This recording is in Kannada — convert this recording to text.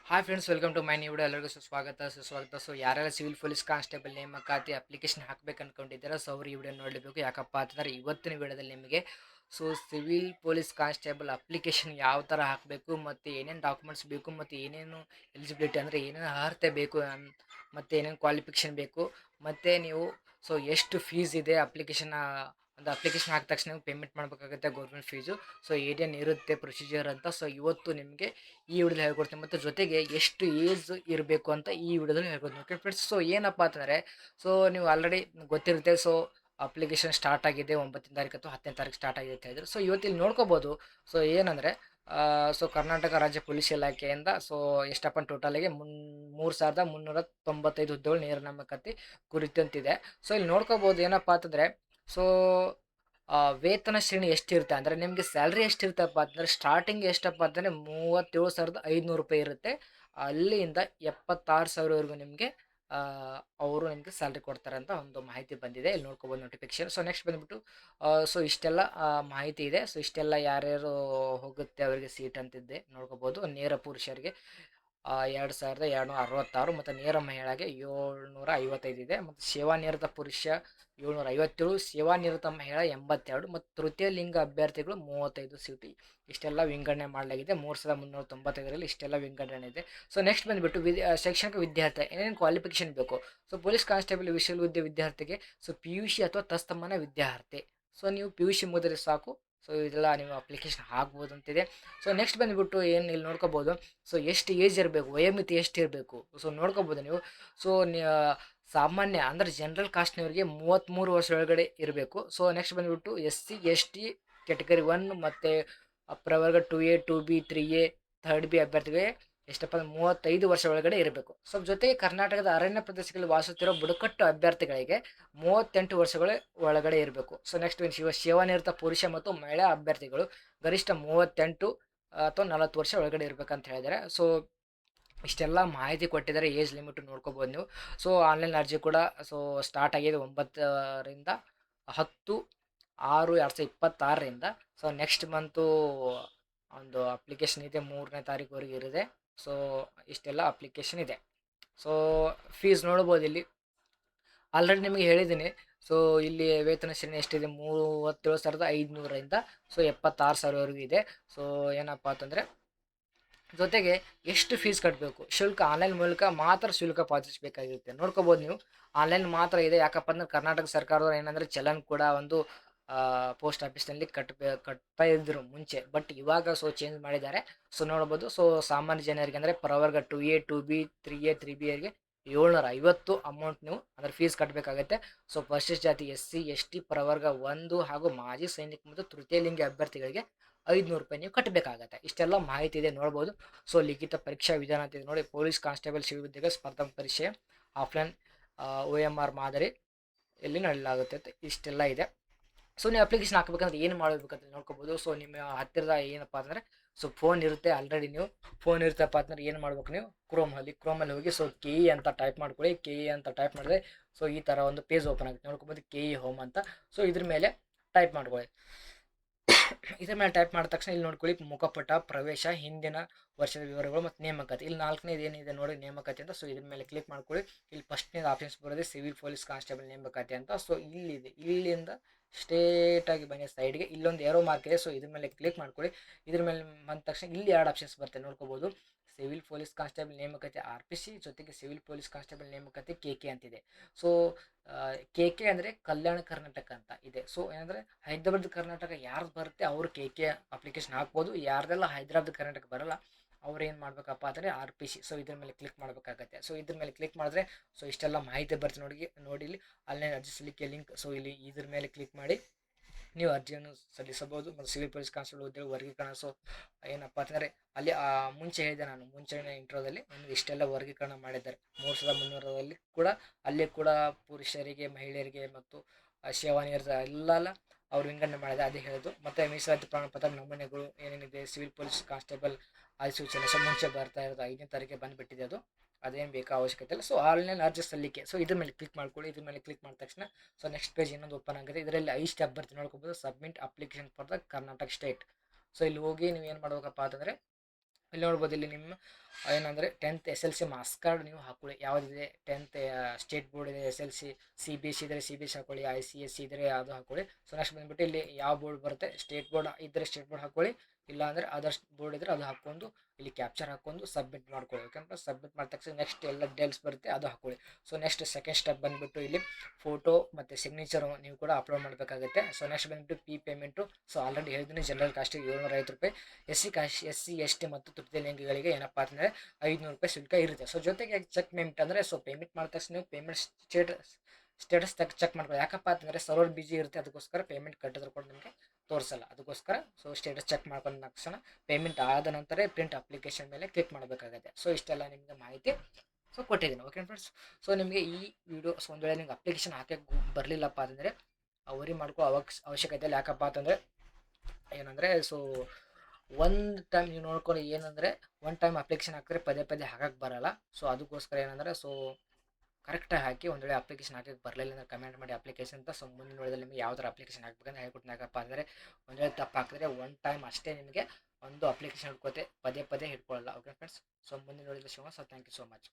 Hi friends, welcome to my new video. ಎಲ್ಲರಿಗೂ ಸುಸ್ವಾಗತ. ಸೊ ಯಾರೆಲ್ಲ ಸಿವಿಲ್ ಪೊಲೀಸ್ ಕಾನ್ಸ್ಟೇಬಲ್ ನೇಮಕಾತಿ ಅಪ್ಲಿಕೇಶನ್ ಹಾಕ್ಬೇಕು ಅನ್ಕೊಂಡಿದ್ದೀರಾ, ಸೊ ಅವ್ರು ಈ ವಿಡಿಯೋ ನೋಡಲೇಬೇಕು. ಯಾಕಪ್ಪ ಅಂತಂದರೆ ಇವತ್ತಿನ ವಿಡಿಯೋದಲ್ಲಿ ನಿಮಗೆ ಸಿವಿಲ್ ಪೊಲೀಸ್ ಕಾನ್ಸ್ಟೇಬಲ್ ಅಪ್ಲಿಕೇಶನ್ ಯಾವ ಥರ ಹಾಕಬೇಕು, ಮತ್ತು ಏನೇನು ಡಾಕ್ಯುಮೆಂಟ್ಸ್ ಬೇಕು, ಮತ್ತು ಏನೇನು ಎಲಿಜಿಬಿಲಿಟಿ ಅಂದರೆ ಏನೇನು ಅರ್ಹತೆ ಬೇಕು, ಮತ್ತು ಏನೇನು ಕ್ವಾಲಿಫಿಕೇಷನ್ ಬೇಕು, ಮತ್ತು ನೀವು ಎಷ್ಟು ಫೀಸ್ ಇದೆ ಒಂದು ಅಪ್ಲಿಕೇಶನ್ ಹಾಕಿದ ತಕ್ಷಣ ನೀವು ಪೇಮೆಂಟ್ ಮಾಡಬೇಕಾಗುತ್ತೆ ಗೌರ್ಮೆಂಟ್ ಫೀಸು. ಏನೇನು ಇರುತ್ತೆ ಪ್ರೊಸೀಜರ್ ಅಂತ ಇವತ್ತು ನಿಮಗೆ ಈ ವಿಡಿಯೋದಲ್ಲಿ ಹೇಳ್ಕೊಡ್ತೀನಿ. ಮತ್ತು ಜೊತೆಗೆ ಎಷ್ಟು ಏಜ್ ಇರಬೇಕು ಅಂತ ಈ ವಿಡಿಯೋದಲ್ಲಿ ಹೇಳ್ಕೊಡ್ತೀನಿ. ಓಕೆ ಫ್ರೆಂಡ್ಸ್, ಏನಪ್ಪ ಅಂತಂದರೆ ನೀವು ಆಲ್ರೆಡಿ ಗೊತ್ತಿರುತ್ತೆ. ಅಪ್ಲಿಕೇಶನ್ ಸ್ಟಾರ್ಟ್ ಆಗಿದೆ 9ನೇ ತಾರೀಕು ಅಥವಾ 10ನೇ ತಾರೀಕು ಸ್ಟಾರ್ಟ್ ಆಗಿದೆ ಅಂತ ಹೇಳಿದ್ರು. ಇವತ್ತು ಇಲ್ಲಿ ನೋಡ್ಕೋಬೋದು. ಏನಂದರೆ ಕರ್ನಾಟಕ ರಾಜ್ಯ ಪೊಲೀಸ್ ಇಲಾಖೆಯಿಂದ ಎಷ್ಟಪ್ಪ ಟೋಟಲಿಗೆ 3,395 ಹುದ್ದೆಗಳು ನೇರ ನೇಮಕಾತಿ ಕುರಿತಂತಿದೆ. ಇಲ್ಲಿ ನೋಡ್ಕೋಬೋದು. ಏನಪ್ಪ ಅಂತಂದರೆ ಸೊ ವೇತನ ಶ್ರೇಣಿ ಎಷ್ಟಿರುತ್ತೆ ಅಂದರೆ ನಿಮಗೆ ಸ್ಯಾಲ್ರಿ ಎಷ್ಟಿರುತ್ತಪ್ಪ ಅಂತಂದರೆ ಸ್ಟಾರ್ಟಿಂಗ್ ಎಷ್ಟಪ್ಪ ಅಂತಂದರೆ 37,500 ರೂಪಾಯಿ ಇರುತ್ತೆ. ಅಲ್ಲಿಂದ 76,000ವರೆಗೂ ನಿಮಗೆ ಅವರು ನಿಮಗೆ ಸ್ಯಾಲ್ರಿ ಕೊಡ್ತಾರೆ ಅಂತ ಒಂದು ಮಾಹಿತಿ ಬಂದಿದೆ. ಇಲ್ಲಿ ನೋಡ್ಕೋಬೋದು ನೋಟಿಫಿಕೇಶನ್. ನೆಕ್ಸ್ಟ್ ಬಂದುಬಿಟ್ಟು ಇಷ್ಟೆಲ್ಲ ಮಾಹಿತಿ ಇದೆ. ಇಷ್ಟೆಲ್ಲ ಯಾರ್ಯಾರು ಹೋಗುತ್ತೆ ಅವರಿಗೆ ಸೀಟ್ ಅಂತಿದ್ದೆ ನೋಡ್ಕೋಬೋದು. ನೇರ ಪುರುಷರಿಗೆ 2,266 ಮತ್ತು ನೇರ ಮಹಿಳೆಗೆ 755 ಇದೆ. ಮತ್ತು ಸೇವಾನಿರತ ಪುರುಷ 757, ಸೇವಾನಿರತ ಮಹಿಳಾ 82 ಮತ್ತು ತೃತೀಯ ಲಿಂಗ ಅಭ್ಯರ್ಥಿಗಳು 35 ಸೀಟು. ಇಷ್ಟೆಲ್ಲ ವಿಂಗಡಣೆ ಮಾಡಲಾಗಿದೆ. 3,395ರಲ್ಲಿ ಇಷ್ಟೆಲ್ಲ ವಿಂಗಡಣೆ ಇದೆ. ನೆಕ್ಸ್ಟ್ ಬಂದುಬಿಟ್ಟು ಶೈಕ್ಷಣಿಕ ವಿದ್ಯಾರ್ಥಿ ಏನೇನು ಕ್ವಾಲಿಫಿಕೇಷನ್ ಬೇಕು. ಪೊಲೀಸ್ ಕಾನ್ಸ್ಟೇಬಲ್ ವಿದ್ಯಾರ್ಥಿಗೆ ಪಿ ಯು ಸಿ ಅಥವಾ ತತ್ಸಮಾನ ವಿದ್ಯಾರ್ಥಿ. ನೀವು ಪಿ ಯು ಸಿ ಮುಗಿದ್ರೆ ಸಾಕು. ಇದೆಲ್ಲ ನೀವು ಅಪ್ಲಿಕೇಶನ್ ಹಾಕ್ಬೋದು ಅಂತಿದೆ. ನೆಕ್ಸ್ಟ್ ಬಂದುಬಿಟ್ಟು ಏನು ಇಲ್ಲಿ ನೋಡ್ಕೋಬೋದು. ಎಷ್ಟು ಏಜ್ ಇರಬೇಕು, ವಯೋಮಿತಿ ಎಷ್ಟು ಇರಬೇಕು ನೋಡ್ಕೋಬೋದು ನೀವು. ಸೊ ಸಾಮಾನ್ಯ ಅಂದರೆ ಜನರಲ್ ಕಾಸ್ಟ್ನವರಿಗೆ 33 ವರ್ಷ ಒಳಗಡೆ ಇರಬೇಕು. ನೆಕ್ಸ್ಟ್ ಬಂದುಬಿಟ್ಟು SC ST ಕ್ಯಾಟಗರಿ 1 ಮತ್ತು ಪ್ರವರ್ಗ 2A 2B 3A 3rd B ಅಭ್ಯರ್ಥಿಗಳಿಗೆ ಎಷ್ಟಪ್ಪ 35 ವರ್ಷ ಒಳಗಡೆ ಇರಬೇಕು. ಜೊತೆಗೆ ಕರ್ನಾಟಕದ ಅರಣ್ಯ ಪ್ರದೇಶಗಳಲ್ಲಿ ವಾಸುತ್ತಿರೋ ಬುಡಕಟ್ಟು ಅಭ್ಯರ್ಥಿಗಳಿಗೆ 38 ವರ್ಷಗಳ ಒಳಗಡೆ ಇರಬೇಕು. ನೆಕ್ಸ್ಟ್ ಸೇವಾನಿರತ ಪುರುಷ ಮತ್ತು ಮಹಿಳಾ ಅಭ್ಯರ್ಥಿಗಳು ಗರಿಷ್ಠ 38 ಅಥವಾ 40 ವರ್ಷ ಒಳಗಡೆ ಇರಬೇಕಂತ ಹೇಳಿದ್ದಾರೆ. ಇಷ್ಟೆಲ್ಲ ಮಾಹಿತಿ ಕೊಟ್ಟಿದ್ದಾರೆ. ಏಜ್ ಲಿಮಿಟ್ ನೋಡ್ಕೋಬೋದು ನೀವು. ಆನ್ಲೈನ್ ಅರ್ಜಿ ಕೂಡ ಸ್ಟಾರ್ಟ್ ಆಗಿದೆ 9ರಿಂದ 10/6/2026ರಿಂದ. ನೆಕ್ಸ್ಟ್ ಮಂತು ಒಂದು ಅಪ್ಲಿಕೇಶನ್ ಇದೆ 3ನೇ ತಾರೀಕುವರೆಗೆ ಇರಿದೆ. ಇಷ್ಟೆಲ್ಲ ಅಪ್ಲಿಕೇಶನ್ ಇದೆ. ಫೀಸ್ ನೋಡ್ಬೋದು ಇಲ್ಲಿ ಆಲ್ರೆಡಿ ನಿಮಗೆ ಹೇಳಿದ್ದೀನಿ. ಇಲ್ಲಿ ವೇತನ ಶ್ರೇಣಿ ಎಷ್ಟಿದೆ 37,500ರಿಂದ 76,000ವರೆಗೂ ಇದೆ. ಏನಪ್ಪ ಅಂತಂದರೆ ಜೊತೆಗೆ ಎಷ್ಟು ಫೀಸ್ ಕಟ್ಟಬೇಕು, ಶುಲ್ಕ ಆನ್ಲೈನ್ ಮೂಲಕ ಮಾತ್ರ ಶುಲ್ಕ ಪಾವತಿಸಬೇಕಾಗಿರುತ್ತೆ. ನೋಡ್ಕೋಬೋದು ನೀವು ಆನ್ಲೈನ್ ಮಾತ್ರ ಇದೆ. ಯಾಕಪ್ಪ ಅಂದರೆ ಕರ್ನಾಟಕ ಸರ್ಕಾರದವ್ರು ಏನಂದರೆ ಚಲನ್ ಕೂಡ ಒಂದು ಪೋಸ್ಟ್ ಆಫೀಸ್ನಲ್ಲಿ ಕಟ್ತಾ ಇದ್ದರು ಮುಂಚೆ. ಬಟ್ ಇವಾಗ ಚೇಂಜ್ ಮಾಡಿದ್ದಾರೆ. ನೋಡ್ಬೋದು. ಸಾಮಾನ್ಯ ಜನರಿಗೆ ಅಂದರೆ ಪ್ರವರ್ಗ 2A 2B 3A 3B ಅವರಿಗೆ 750 ಅಮೌಂಟ್ ನೀವು ಅಂದರೆ ಫೀಸ್ ಕಟ್ಟಬೇಕಾಗತ್ತೆ. ಪರಿಶಿಷ್ಟ ಜಾತಿ SC ST ಪ್ರವರ್ಗ 1 ಹಾಗೂ ಮಾಜಿ ಸೈನಿಕ ಮತ್ತು ತೃತೀಯ ಲಿಂಗಿ ಅಭ್ಯರ್ಥಿಗಳಿಗೆ 500 ರೂಪಾಯಿ ನೀವು ಕಟ್ಟಬೇಕಾಗತ್ತೆ. ಇಷ್ಟೆಲ್ಲ ಮಾಹಿತಿ ಇದೆ ನೋಡ್ಬೋದು. ಲಿಖಿತ ಪರೀಕ್ಷಾ ವಿಧಾನ ಅಂತ ಇದೆ ನೋಡಿ. ಪೊಲೀಸ್ ಕಾನ್ಸ್ಟೇಬಲ್ ಸಿವಿಲ್ ಹುದ್ದೆಗೆ ಸ್ಪರ್ಧಾತ್ಮಕ ಪರೀಕ್ಷೆ ಆಫ್ಲೈನ್ OMR ಮಾದರಿ ಎಲ್ಲಿ ನಡೆಯಲಾಗುತ್ತೆ ಅಂತ ಇಷ್ಟೆಲ್ಲ ಇದೆ. ನೀವು ಅಪ್ಲಿಕೇಶನ್ ಹಾಕಬೇಕಂದ್ರೆ ಏನು ಮಾಡಬೇಕಂತ ನೋಡ್ಕೋಬೋದು. ನಿಮ್ಮ ಹತ್ತಿರದ ಏನಪ್ಪ ಅಂದರೆ ಫೋನ್ ಇರುತ್ತೆ. ಆಲ್ರೆಡಿ ನೀವು ಫೋನ್ ಇರುತ್ತಪ್ಪ ಅಂತಂದ್ರೆ ಏನು ಮಾಡ್ಬೇಕು, ನೀವು ಕ್ರೋಮಲ್ಲಿ ಹೋಗಿ KE ಅಂತ ಟೈಪ್ ಮಾಡ್ಕೊಳ್ಳಿ. KE ಅಂತ ಟೈಪ್ ಮಾಡಿದ್ರೆ ಈ ಥರ ಒಂದು ಪೇಜ್ ಓಪನ್ ಆಗುತ್ತೆ. ನೋಡ್ಕೋಬೋದು KE ಹೋಮ್ ಅಂತ. ಇದ್ರ ಮೇಲೆ ಟೈಪ್ ಮಾಡ್ಕೊಳ್ಳಿ. ಇದ್ರ ಮೇಲೆ ಟೈಪ್ ಮಾಡಿದ ತಕ್ಷಣ ಇಲ್ಲಿ ನೋಡ್ಕೊಳ್ಳಿ ಮುಖಪುಟ, ಪ್ರವೇಶ, ಹಿಂದಿನ ವರ್ಷದ ವಿವರಗಳು ಮತ್ತು ನೇಮಕಾತಿ. ಇಲ್ಲಿ 4ನೇದು ಏನಿದೆ ನೋಡಿ ನೇಮಕಾತಿ ಅಂತ. ಇದ್ರ ಮೇಲೆ ಕ್ಲಿಕ್ ಮಾಡ್ಕೊಳ್ಳಿ. ಇಲ್ಲಿ ಫಸ್ಟ್ನೇದು ಆಪ್ಷನ್ಸ್ ಬರೋದೇ ಸಿವಿಲ್ ಪೊಲೀಸ್ ಕಾನ್ಸ್ಟೇಬಲ್ ನೇಮಕಾತಿ ಅಂತ. ಇಲ್ಲಿದೆ. ಇಲ್ಲಿಂದ ಸ್ಟ್ರೇಟಾಗಿ ಬನ್ನಿ ಸೈಡ್ಗೆ. ಇಲ್ಲೊಂದು ಏರೋ ಮಾರ್ಕ್ ಇದೆ. ಇದ್ರ ಮೇಲೆ ಕ್ಲಿಕ್ ಮಾಡ್ಕೊಳ್ಳಿ. ಇದ್ರ ಮೇಲೆ ಬಂದ ತಕ್ಷಣ ಇಲ್ಲಿ 2 ಆಪ್ಷನ್ಸ್ ಬರುತ್ತೆ ನೋಡ್ಕೋಬೋದು. ಸಿವಿಲ್ ಪೊಲೀಸ್ ಕಾನ್ಸ್ಟೇಬಲ್ ನೇಮಕಾತಿ RPC, ಜೊತೆಗೆ ಸಿವಿಲ್ ಪೊಲೀಸ್ ಕಾನ್ಸ್ಟೇಬಲ್ ನೇಮಕಾತಿ KK ಅಂತಿದೆ. KK ಅಂದರೆ ಕಲ್ಯಾಣ ಕರ್ನಾಟಕ ಅಂತ ಇದೆ. ಏನಂದರೆ ಹೈದರಾಬಾದ್ ಕರ್ನಾಟಕ ಯಾರ್ದು ಬರುತ್ತೆ ಅವರು KK ಅಪ್ಲಿಕೇಶನ್ ಹಾಕ್ಬೋದು. ಯಾರ್ದೆಲ್ಲ ಹೈದರಾಬಾದ್ ಕರ್ನಾಟಕ ಬರೋಲ್ಲ ಅವ್ರು ಏನು ಮಾಡಬೇಕಪ್ಪ ಅಂದರೆ RPC. ಇದ್ರ ಮೇಲೆ ಕ್ಲಿಕ್ ಮಾಡಬೇಕಾಗತ್ತೆ. ಇದ್ರ ಮೇಲೆ ಕ್ಲಿಕ್ ಮಾಡಿದ್ರೆ ಇಷ್ಟೆಲ್ಲ ಮಾಹಿತಿ ಬರುತ್ತೆ ನೋಡಿ ಇಲ್ಲಿ ಆನ್ಲೈನ್ ಅರ್ಜಿ ಸಲ್ಲಿಕೆ ಲಿಂಕ್. ಇಲ್ಲಿ ಇದ್ರ ಮೇಲೆ ಕ್ಲಿಕ್ ಮಾಡಿ ನೀವು ಅರ್ಜಿಯನ್ನು ಸಲ್ಲಿಸಬಹುದು. ಮತ್ತು ಸಿವಿಲ್ ಪೊಲೀಸ್ ಕಾನ್ಸ್ಟೇಬಲ್ ಹುದ್ದೆಗಳು ವರ್ಗೀಕರಣ. ಏನಪ್ಪ ಅಂತಂದರೆ ಅಲ್ಲಿ ಮುಂಚೆ ಹೇಳಿದೆ ನಾನು ಮುಂಚಿನ ಇಂಟ್ರೋದಲ್ಲಿ ಇಷ್ಟೆಲ್ಲ ವರ್ಗೀಕರಣ ಮಾಡಿದ್ದಾರೆ. 3,300ರಲ್ಲಿ ಕೂಡ ಅಲ್ಲಿ ಕೂಡ ಪುರುಷರಿಗೆ, ಮಹಿಳೆಯರಿಗೆ ಮತ್ತು ಸೇವಾನಿರತ ಎಲ್ಲ ಅವ್ರು ವಿಂಗಡಣೆ ಮಾಡಿದೆ. ಅದೇ ಹೇಳೋದು. ಮತ್ತು ಮೀಸಲಾತಿ ಪ್ರಮಾಣಪತ್ರ ನಮೂನೆಗಳು ಏನೇನಿದೆ ಸಿವಿಲ್ ಪೊಲೀಸ್ ಕಾನ್ಸ್ಟೇಬಲ್ ಅಧಿಸೂಚನೆ ಮುಂಚೆ ಬರ್ತಾ ಇರೋದು 5ನೇ ತಾರೀಕಿಗೆ ಬಂದುಬಿಟ್ಟಿದೆ. ಅದೇನು ಬೇಕಾ ಅವಶ್ಯಕತೆ ಇಲ್ಲ. ಆನ್ಲೈನ್ ಅರ್ಜಿ ಸಲ್ಲಿಕೆ. ಇದ್ರ ಮೇಲೆ ಕ್ಲಿಕ್ ಮಾಡ್ಕೊಳ್ಳಿ. ಇದ್ರ ಮೇಲೆ ಕ್ಲಿಕ್ ಮಾಡಿದ ತಕ್ಷಣ ನೆಕ್ಸ್ಟ್ ಪೇಜ್ ಇನ್ನೊಂದು ಓಪನ್ ಆಗಿದೆ. ಇದರಲ್ಲಿ 5 ಸ್ಟೆಪ್ ಬರ್ತೀನಿ ನೋಡ್ಕೋಬೋದು. Submit application for the Karnataka state. ಇಲ್ಲಿ ಹೋಗಿ ನೀವು ಏನು ಮಾಡ್ಬೇಕಪ್ಪ ಅಂತಂದರೆ ಇಲ್ಲಿ ನೋಡ್ಬೋದು, ಇಲ್ಲಿ ನಿಮ್ಮ ಏನಂದರೆ 10th SLC ಮಾರ್ಕ್ಸ್ ಕಾರ್ಡ್ ನೀವು ಹಾಕೊಳ್ಳಿ, ಯಾವುದಿದೆ 10th ಸ್ಟೇಟ್ ಬೋರ್ಡ್ ಇದೆ, SLC CBSE ಇದ್ದರೆ CBSE ಹಾಕೊಳ್ಳಿ, ICSE ಇದ್ದರೆ ಅದು ಹಾಕೊಳ್ಳಿ. ಸೊ ನೆಕ್ಸ್ಟ್ ಬಂದುಬಿಟ್ಟು ಇಲ್ಲಿ ಯಾವ ಬೋರ್ಡ್ ಬರುತ್ತೆ, ಸ್ಟೇಟ್ ಬೋರ್ಡ್ ಇದ್ದರೆ ಸ್ಟೇಟ್ ಬೋರ್ಡ್ ಹಾಕೊಳ್ಳಿ, ಇಲ್ಲ ಅಂದರೆ ಅದರ್ ಬೋರ್ಡ್ ಇದ್ದರೆ ಅದು ಹಾಕ್ಕೊಂಡು ಇಲ್ಲಿ ಕ್ಯಾಪ್ಚರ್ ಹಾಕ್ಕೊಂಡು ಸಬ್ಮಿಟ್ ಮಾಡ್ಕೊಳ್ಳಿ. ಓಕೆನಾ, ಸಬ್ಮಿಟ್ ಮಾಡಿದ ತಕ್ಷಣ ನೆಕ್ಸ್ಟ್ ಎಲ್ಲ ಡೀಟೇಲ್ಸ್ ಬರುತ್ತೆ, ಅದು ಹಾಕೊಳ್ಳಿ. ಸೊ ನೆಕ್ಸ್ಟ್ ಸೆಕೆಂಡ್ ಸ್ಟೆಪ್ ಬಂದುಬಿಟ್ಟು ಇಲ್ಲಿ ಫೋಟೋ ಮತ್ತು ಸಿಗ್ನೇಚರು ನೀವು ಕೂಡ ಅಪ್ಲೋಡ್ ಮಾಡಬೇಕಾಗುತ್ತೆ. ಸೊ ನೆಕ್ಸ್ಟ್ ಬಂದುಬಿಟ್ಟು ಪೇಮೆಂಟು. ಸೊ ಆಲ್ರೆಡಿ ಹೇಳಿದ್ದೀನಿ, ಜನರಲ್ ಕಾಸ್ಟಿಗೆ 750 ರೂಪಾಯಿ, SC ST ಮತ್ತು ತೃತೀಯ ಲಿಂಗಿಗಳಿಗೆ ಏನಪ್ಪ ಅಂತಂದರೆ 500 ರೂಪಾಯಿ ಶುಲ್ಕ ಇರುತ್ತೆ. ಸೊ ಜೊತೆಗೆ ಚೆಕ್ ಪೇಮೆಂಟ್ ಅಂದರೆ, ಸೊ ಪೇಮೆಂಟ್ ಮಾಡಿದ ತಕ್ಷಣ ನೀವು ಪೇಮೆಂಟ್ ಸ್ಟೇಟಸ್ ಚೆಕ್ ಮಾಡ್ಕೊಳ್ಳಿ. ಯಾಕಪ್ಪ ಅಂತಂದರೆ ಸರ್ವರ್ ಬಿಜಿ ಇರುತ್ತೆ, ಅದಕ್ಕೋಸ್ಕರ ಪೇಮೆಂಟ್ ಕಟ್ಟಿದ್ರು ಕೂಡ ನಿಮಗೆ ತೋರಿಸಲ್ಲ, ಅದಕ್ಕೋಸ್ಕರ ಸೊ ಸ್ಟೇಟಸ್ ಚೆಕ್ ಮಾಡ್ಕೊಂಡ ತಕ್ಷಣ ಪೇಮೆಂಟ್ ಆದ ನಂತರ ಪ್ರಿಂಟ್ ಅಪ್ಲಿಕೇಶನ್ ಮೇಲೆ ಕ್ಲಿಕ್ ಮಾಡಬೇಕಾಗುತ್ತೆ. ಸೊ ಇಷ್ಟೆಲ್ಲ ನಿಮಗೆ ಮಾಹಿತಿ ಸೊ ಕೊಟ್ಟಿದ್ದೀನಿ. ಓಕೆ ಫ್ರೆಂಡ್ಸ್, ಸೊ ನಿಮಗೆ ಈ ವಿಡಿಯೋ ಒಂದು ವೇಳೆ ನಿಮ್ಗೆ ಅಪ್ಲಿಕೇಶನ್ ಹಾಕಕ್ಕೆ ಬರಲಿಲ್ಲಪ್ಪ ಅಂತಂದರೆ ವರಿ ಮಾಡ್ಕೋ ಅವಶ್ಯಕತೆ ಇಲ್ಲ. ಯಾಕಪ್ಪ ಅಂತಂದರೆ ಏನಂದರೆ, ಸೊ ಒಂದು ಟೈಮ್ ನೀವು ನೋಡ್ಕೊಂಡು ಏನಂದರೆ ಒನ್ ಟೈಮ್ ಅಪ್ಲಿಕೇಶನ್ ಹಾಕಿದ್ರೆ ಪದೇ ಹಾಕಕ್ಕೆ ಬರಲ್ಲ. ಸೊ ಅದಕ್ಕೋಸ್ಕರ ಏನಂದರೆ, ಸೊ ಕರೆಕ್ಟಾಗಿ ಹಾಕಿ. ಒಂದು ವೇಳೆ ಅಪ್ಲಿಕೇಶನ್ ಹಾಕಕ್ಕೆ ಬರಲಿಲ್ಲ ಅಂದರೆ ಕಮೆಂಟ್ ಮಾಡಿ ಅಪ್ಲಿಕೇಶನ್ ಅಂತ. ಸೊ ಮುಂದಿನ ನೋಡಿದಲ್ಲಿ ನಿಮಗೆ ಯಾವ ಥರ ಅಪ್ಲಿಕೇಶನ್ ಹಾಕ್ಬೇಕಂತ ಹೇಳ್ಕೊಡ್ತೀನಿ. ಯಾಕಪ್ಪ ಅಂದರೆ ಒಂದು ವೇಳೆ ತಪ್ಪು ಹಾಕಿದ್ರೆ ಒನ್ ಟೈಮ್ ಅಷ್ಟೇ ನಿಮಗೆ ಒಂದು ಅಪ್ಲಿಕೇಶನ್ ಹಿಡ್ಕೋತೆ, ಪದೇ ಹಿಡ್ಕೊಳ್ಳಲ್ಲ. ಓಕೆ ಫ್ರೆಂಡ್ಸ್, ಸೊ ಮುಂದಿನ ನೋಡಿದಲ್ಲಿ ಸಿಗೋಣ. So thank you so much.